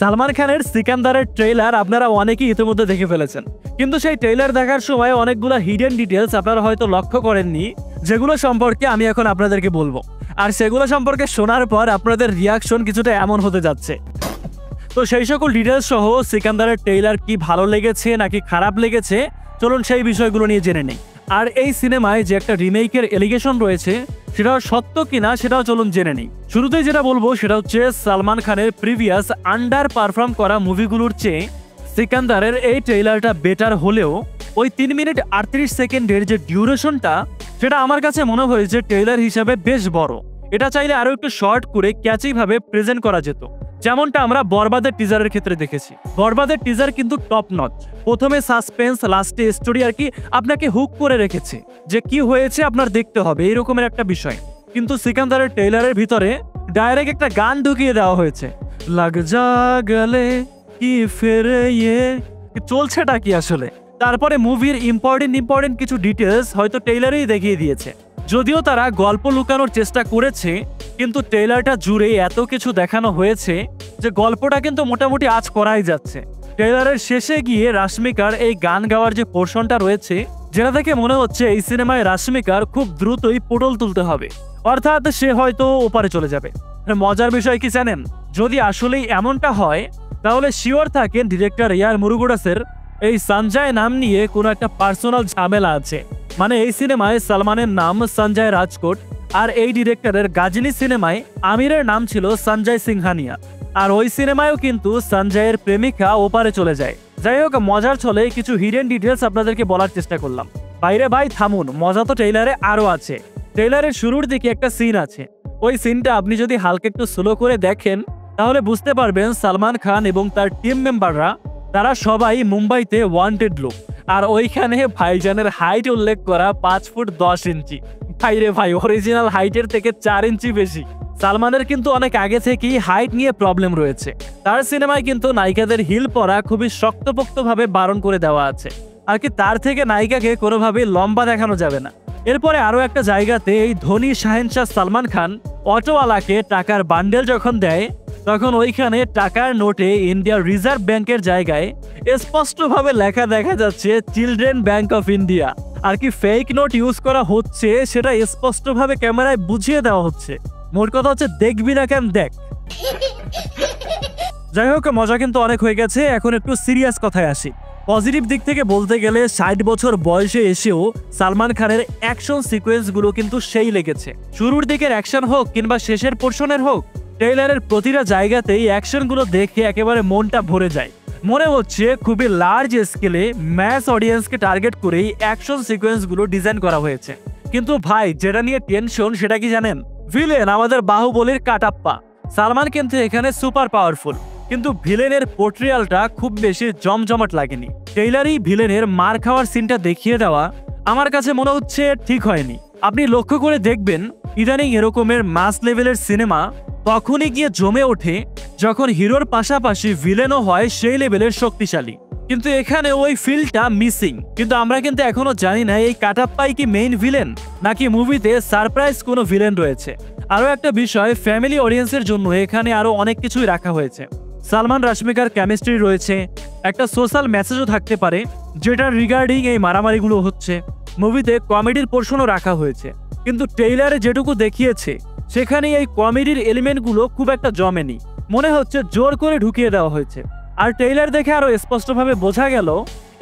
সালমান খানের সিকান্দারের ট্রেইলার আপনারা অনেকেই ইতিমধ্যে দেখে ফেলেছেন, কিন্তু সেই ট্রেইলার দেখার সময় অনেকগুলো হিডেন ডিটেলস আপনারা হয়তো লক্ষ্য করেননি, যেগুলো সম্পর্কে আমি এখন আপনাদেরকে বলবো। আর সেগুলো সম্পর্কে শোনার পর আপনাদের রিয়াকশন কিছুটা এমন হতে যাচ্ছে। তো সেই সকল ডিটেলস সহ সিকান্দারের ট্রেইলার কি ভালো লেগেছে নাকি খারাপ লেগেছে, চলুন সেই বিষয়গুলো নিয়ে জেনে নেই। আর এই সিনেমায় যে একটা রিমেকের এলিগেশন রয়েছে সেটাও সত্য কিনা সেটাও চলুন জেনে নেই। শুরুতেই যেটা বলবো সেটা হচ্ছে সালমান খানের প্রিভিয়াস আন্ডার পারফর্ম করা মুভিগুলোর চেয়ে সিকান্দারের এই ট্রেইলারটা বেটার হলেও ওই 3 মিনিট 38 সেকেন্ডের যে ডিউরেশনটা সেটা আমার কাছে মনে হয়েছে ট্রেইলার হিসাবে বেশ বড়। এটা চাইলে আরো একটু শর্ট করে ক্যাচি ভাবে প্রেজেন্ট করা যেত, যেমনটা আমরা বরবাদের টিজারের ক্ষেত্রে দেখেছি। বরবাদের টিজার কিন্তু টপ নচ, প্রথমে সাসপেন্স, লাস্টে স্টোরি আর কি আপনাকে হুক করে রেখেছে যে কি হয়েছে আপনার দেখতে হবে এরকমের একটা বিষয়। কিন্তু সিকান্দারের ট্রেইলারের ভিতরে ডাইরেক্ট একটা গান ঢুকিয়ে দেওয়া হয়েছে, লাগ যা গলে কি ফেরে ইয়ে, চলছেটা কি আসলে। তারপরে মুভির ইম্পর্টেন্ট কিছু ডিটেলস হয়তো ট্রেইলারেই দেখিয়ে দিয়েছে, যদিও তারা গল্প লুকানোর চেষ্টা করেছে, কিন্তু ট্রেইলারটা জুড়ে এত কিছু দেখানো হয়েছে যে গল্পটা কিন্তু মোটামুটি আজ করাই যাচ্ছে। ট্রেইলারের শেষে গিয়ে রাশমিকার এই গান গাওয়ার যে পোর্শনটা রয়েছে, যেটা থেকে মনে হচ্ছে এই সিনেমায় রাশমিকার খুব দ্রুতই পোটল তুলতে হবে, অর্থাৎ সে হয়তো ওপারে চলে যাবে। মজার বিষয় কি জানেন, যদি আসলেই এমনটা হয় তাহলে শিওর থাকেন ডিরেক্টর এআর মুরুগডাসের এই সঞ্জয় নাম নিয়ে কোনো একটা পার্সোনাল ঝামেলা আছে। মানে এই সিনেমায় সালমানের নাম সঞ্জয় রাজকোট, আর এই ডিরেক্টরের গাজনি সিনেমায় আমিরের নাম ছিল সঞ্জয় সিংহানিয়া, আর ওই সিনেমায়ও কিন্তু সঞ্জয়ের প্রেমিকা ওপারে চলে যায়। যাই হোক, মজার ছলে কিছু হিডেন ডিটেলস আপনাদেরকে বলার চেষ্টা করলাম। বাইরে ভাই থামুন, মজা তো ট্রেইলারে আরো আছে। ট্রেইলারের শুরুর দিকে একটা সিন আছে, ওই সিনটা আপনি যদি হালকা একটু স্লো করে দেখেন তাহলে বুঝতে পারবেন সালমান খান এবং তার টিম মেম্বাররা তারা সবাই মুম্বাইতে ওয়ান্টেড লোক। আর ওইখানে ভাইজানের হাইট উল্লেখ করা 5 ফুট 10 ইঞ্চি। ভাইরে ভাই, অরিজিনাল হাইটের থেকে 4 ইঞ্চি বেশি। সালমানের কিন্তু অনেক আগে থেকেই হাইট নিয়ে প্রবলেম রয়েছে। তার সিনেমায় কিন্তু নায়িকাদের হিল পরা খুবই শক্তপোক্তভাবে বারণ করে দেওয়া আছে, আর কি তার থেকে নায়িকাকে কোনোভাবেই লম্বা দেখানো যাবে না। এরপরে আরো একটা জায়গাতে এই ধনী শাহেনশাহ সালমান খান অটোওয়ালাকে টাকার বান্ডেল যখন দেয়, তখন ওইখানে টাকার নোটে ইন্ডিয়ার রিজার্ভ ব্যাংকের জায়গায় স্পষ্টভাবে লেখা দেখা যাচ্ছে চিলড্রেন ব্যাংক অফ ইন্ডিয়া। আর কি ফেক নোট ইউজ করা হচ্ছে সেটা স্পষ্টভাবে ক্যামেরায় বুঝিয়ে দেওয়া হচ্ছে। মোট কথা হচ্ছে দেখবি না কেন দেখ। যাই হোক, মজা কিন্তু অনেক হয়ে গেছে, এখন একটু সিরিয়াস কথায় আসি। পজিটিভ দিক থেকে বলতে গেলে 60 বছর বয়সে এসেও সালমান খানের অ্যাকশন সিকোয়েন্সগুলো কিন্তু সেই লেগেছে। শুরুর দিকের অ্যাকশন হোক কিংবা শেষের পোর্শনের হোক, ট্রেইলারের প্রতিটা জায়গাতেই অ্যাকশনগুলো দেখে একেবারে মনটা ভরে যায়। মনে হচ্ছে খুবই লার্জ স্কেলে ম্যাস অডিয়েন্সকে টার্গেট করেই অ্যাকশন সিকোয়েন্সগুলো ডিজাইন করা হয়েছে। কিন্তু ভাই, যেটা নিয়ে টেনশন সেটা কি জানেন? ভিলেন আমাদের বাহুবলীর কাটাপ্পা সালমান কিন্তু এখানে সুপার পাওয়ারফুল, কিন্তু ভিলেনের পোর্ট্রিয়ালটা খুব বেশি জমজমাট লাগেনি। ট্রেইলারেই ভিলেনের মার খাওয়ার সিনটা দেখিয়ে দেওয়া আমার কাছে মনে হচ্ছে ঠিক হয়নি। আপনি লক্ষ্য করে দেখবেন ইদানিং এরকমের মাস লেভেলের সিনেমা তখনই গিয়ে জমে ওঠে যখন হিরোর পাশাপাশি ভিলেনও হয় সেই লেভেলের শক্তিশালী, কিন্তু এখানে ওই ফিলটা মিসিং। কিন্তু আমরা কিন্তু এখনো জানি না এই কাটাপ্পাই কি মেইন ভিলেন নাকি মুভিতে সারপ্রাইজ কোনো ভিলেন রয়েছে। আরো একটা বিষয়, ফ্যামিলি অডিয়েন্সের জন্য এখানে আরো অনেক কিছুই রাখা হয়েছে। সালমান রাশমিকার কেমিস্ট্রি রয়েছে, একটা সোশ্যাল মেসেজও থাকতে পারে যেটা রিগার্ডিং এই মারামারিগুলো হচ্ছে। মুভিতে কমেডির পোর্শনও রাখা হয়েছে, কিন্তু ট্রেইলারে যেটুকু দেখিয়েছে সেখানে এই কমেডির এলিমেন্টগুলো খুব একটা জমেনি, মনে হচ্ছে জোর করে ঢুকিয়ে দেওয়া হয়েছে। আর ট্রেইলার দেখে আরো স্পষ্টভাবে বোঝা গেল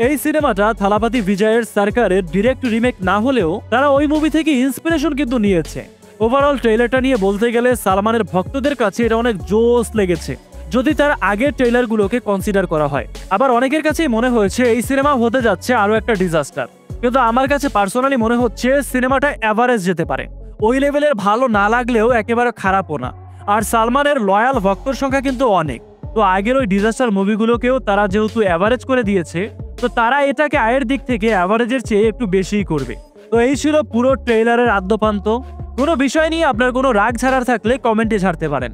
এই সিনেমাটা থালাপতি বিজয়ের সরকারের ডিরেক্ট রিমেক না হলেও তারা ওই মুভি থেকে ইন্সপিরেশন কিন্তু নিয়েছে। ওভারঅল ট্রেইলারটা নিয়ে বলতে গেলে সালমানের ভক্তদের কাছে এটা অনেক জোস লেগেছে যদি তার আগের ট্রেইলারগুলোকে কনসিডার করা হয়। আবার অনেকের কাছেই মনে হয়েছে এই সিনেমা হতে যাচ্ছে আরো একটা ডিজাস্টার, কিন্তু আমার কাছে পার্সোনালি মনে হচ্ছে সিনেমাটা এভারেজ যেতে পারে। ওই লেভেলের ভালো না লাগলেও একেবারে খারাপও না। আর সালমানের লয়াল ভক্তর সংখ্যা কিন্তু অনেক, তো আগের ওই ডিজাস্টার মুভিগুলোকেও তারা যেহেতু এভারেজ করে দিয়েছে, তো তারা এটাকে আয়ের দিক থেকে এভারেজের চেয়ে একটু বেশিই করবে। তো এই ছিল পুরো ট্রেইলারের আদ্যপান্ত। কোনো বিষয় নিয়ে আপনার কোনো রাগ ছাড়ার থাকলে কমেন্টে ছাড়তে পারেন।